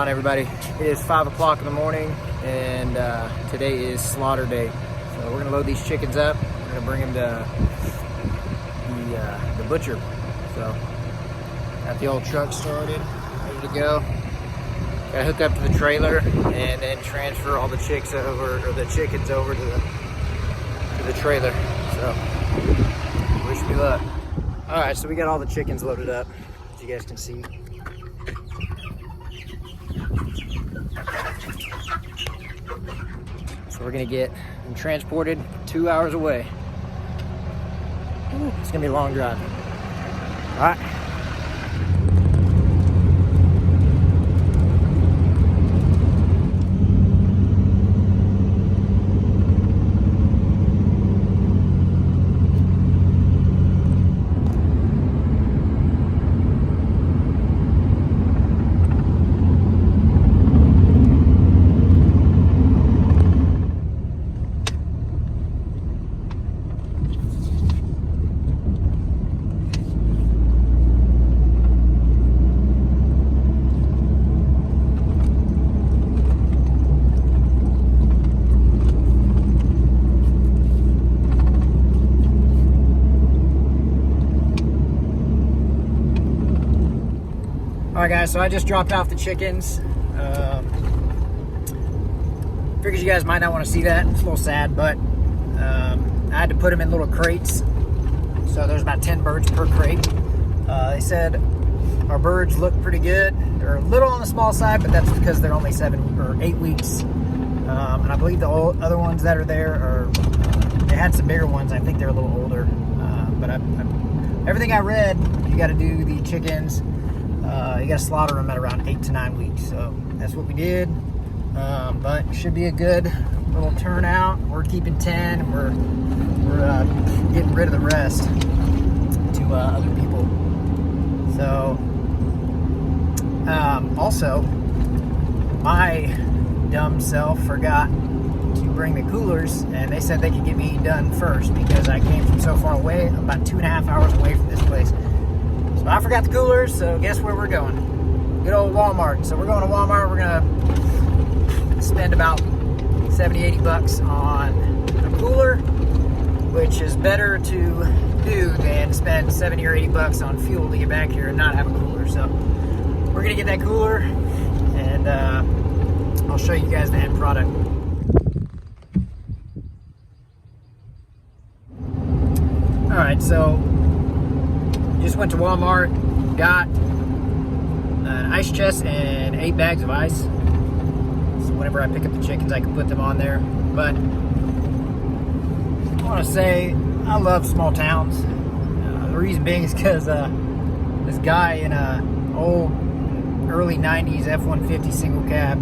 on, everybody? It is 5 o'clock in the morning, and today is slaughter day. So we're gonna load these chickens up. We're gonna bring them to the butcher. So got the old truck started, ready to go. Gotta hook up to the trailer and then transfer all the chickens over to the trailer. So wish me luck. All right, so we got all the chickens loaded up, as you guys can see. So we're gonna get them transported 2 hours away. Ooh, it's gonna be a long drive. All right. All right, guys, so I just dropped off the chickens. Figures you guys might not want to see that. It's a little sad, but I had to put them in little crates. So there's about 10 birds per crate. They said our birds look pretty good. They're a little on the small side, but that's because they're only 7 or 8 weeks. And I believe the other ones that are there are, they had some bigger ones. I think they're a little older. But everything I read, you got to do the chickens. You got to slaughter them at around 8 to 9 weeks. So that's what we did. But it should be a good little turnout. We're keeping 10. And we're getting rid of the rest to other people. So also, my dumb self forgot to bring the coolers, and they said they could get me done first because I came from so far away. I'm about 2.5 hours away from this place. So I forgot the coolers, so guess where we're going? Good old Walmart. So we're going to Walmart. We're gonna spend about 70, 80 bucks on a cooler, which is better to do than spend 70 or 80 bucks on fuel to get back here and not have a cooler. So we're gonna get that cooler, and I'll show you guys the end product. All right, so just went to Walmart, got an ice chest and 8 bags of ice. So whenever I pick up the chickens, I can put them on there. But I want to say I love small towns. The reason being is because this guy in a old early 90s F-150 single cab,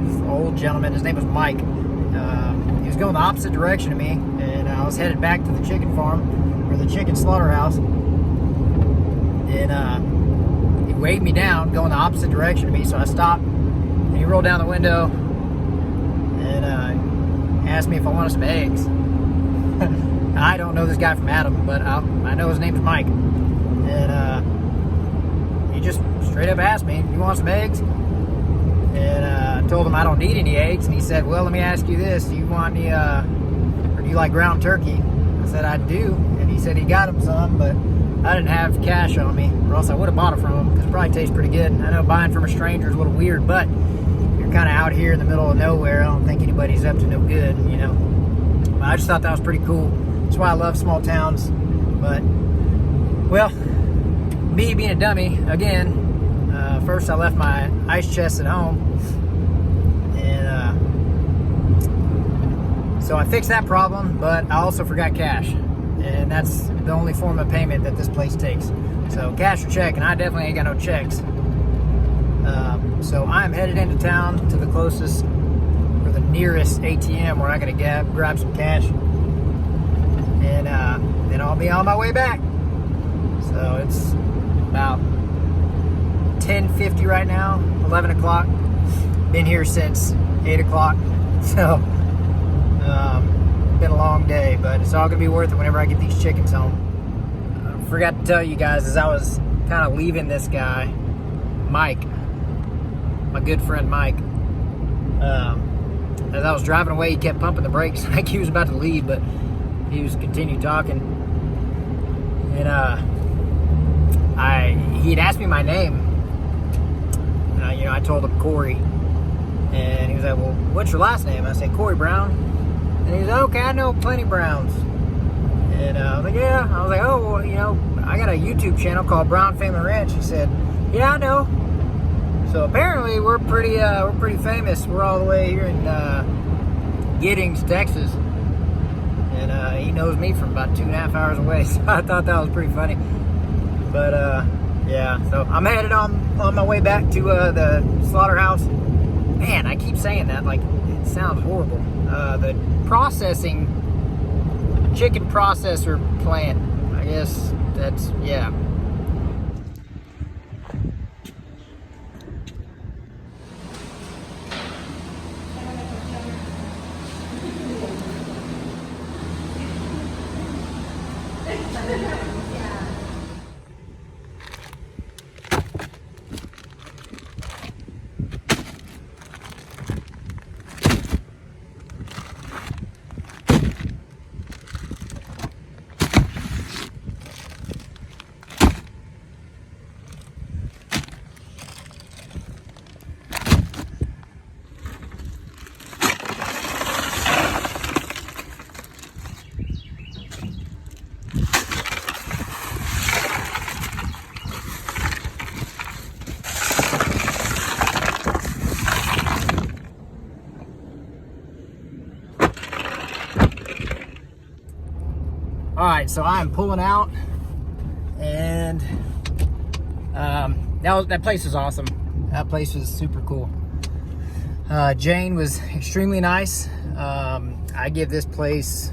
this old gentleman, his name was Mike. He was going the opposite direction of me, and I was headed back to the chicken farm, or the chicken slaughterhouse, and he waved me down going the opposite direction of me. So I stopped, and he rolled down the window and asked me if I wanted some eggs. I don't know this guy from Adam, but I know his name's Mike, and he just straight up asked me, "You want some eggs?" And I told him I don't need any eggs, and he said, "Well, let me ask you this: do you want any, or do you like ground turkey?" I said I do, and he said he got him some, but I didn't have cash on me, or else I would have bought it from him, because it probably tastes pretty good. I know buying from a stranger is a little weird, but you're kind of out here in the middle of nowhere. I don't think anybody's up to no good, you know. But I just thought that was pretty cool. That's why I love small towns. But, well, me being a dummy, again, first I left my ice chest at home, and so I fixed that problem, but I also forgot cash. And that's the only form of payment that this place takes. So cash or check, and I definitely ain't got no checks. So I'm headed into town to the closest, or the nearest ATM where I gotta grab some cash. And then I'll be on my way back. So it's about 10:50 right now, 11 o'clock. Been here since 8 o'clock. So been a long day, but it's all gonna be worth it whenever I get these chickens home. I forgot to tell you guys, as I was kind of leaving this guy, Mike, my good friend Mike. As I was driving away, he kept pumping the brakes like he was about to leave, but he was continued talking. And he had asked me my name. You know, I told him Corey, and he was like, "Well, what's your last name?" I said, "Corey Brown." And he was like, "Okay, I know plenty Browns." And I was like, "Yeah." I was like, "Oh, well, you know, I got a YouTube channel called Brown Family Ranch." He said, "Yeah, I know." So apparently we're pretty famous. We're all the way here in Giddings, Texas, and he knows me from about 2.5 hours away. So I thought that was pretty funny. But yeah, so I'm headed on my way back to the slaughterhouse. Man, I keep saying that like it sounds horrible. The chicken processor plant. I guess that's, yeah. All right, so I am pulling out, and that place was awesome. That place was super cool. Jane was extremely nice. I give this place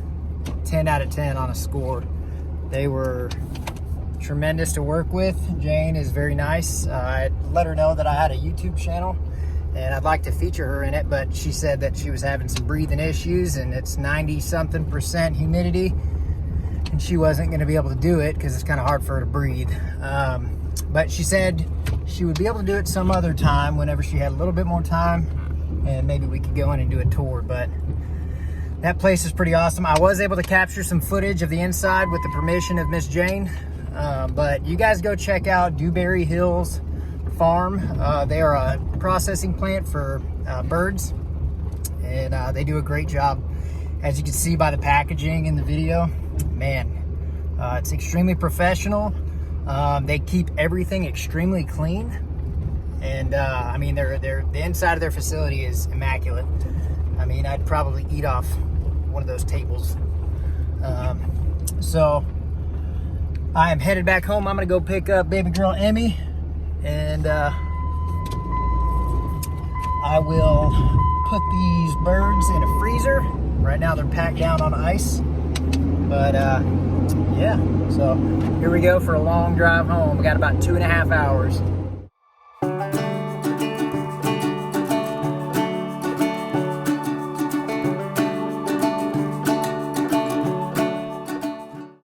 10 out of 10 on a score. They were tremendous to work with. Jane is very nice. I let her know that I had a YouTube channel and I'd like to feature her in it, but she said that she was having some breathing issues, and it's 90-something% humidity, and she wasn't going to be able to do it because it's kind of hard for her to breathe. But she said she would be able to do it some other time whenever she had a little bit more time, and maybe we could go in and do a tour. But that place is pretty awesome. I was able to capture some footage of the inside with the permission of Miss Jane. But you guys go check out Dewberry Hills Farm. They are a processing plant for birds, and they do a great job. As you can see by the packaging in the video, man, it's extremely professional. They keep everything extremely clean, and I mean, the inside of their facility is immaculate. I mean, I'd probably eat off one of those tables. So I am headed back home. I'm gonna go pick up baby girl Emmy, and I will put these birds in a freezer. Right now they're packed down on ice, but yeah, so here we go for a long drive home. We got about 2.5 hours.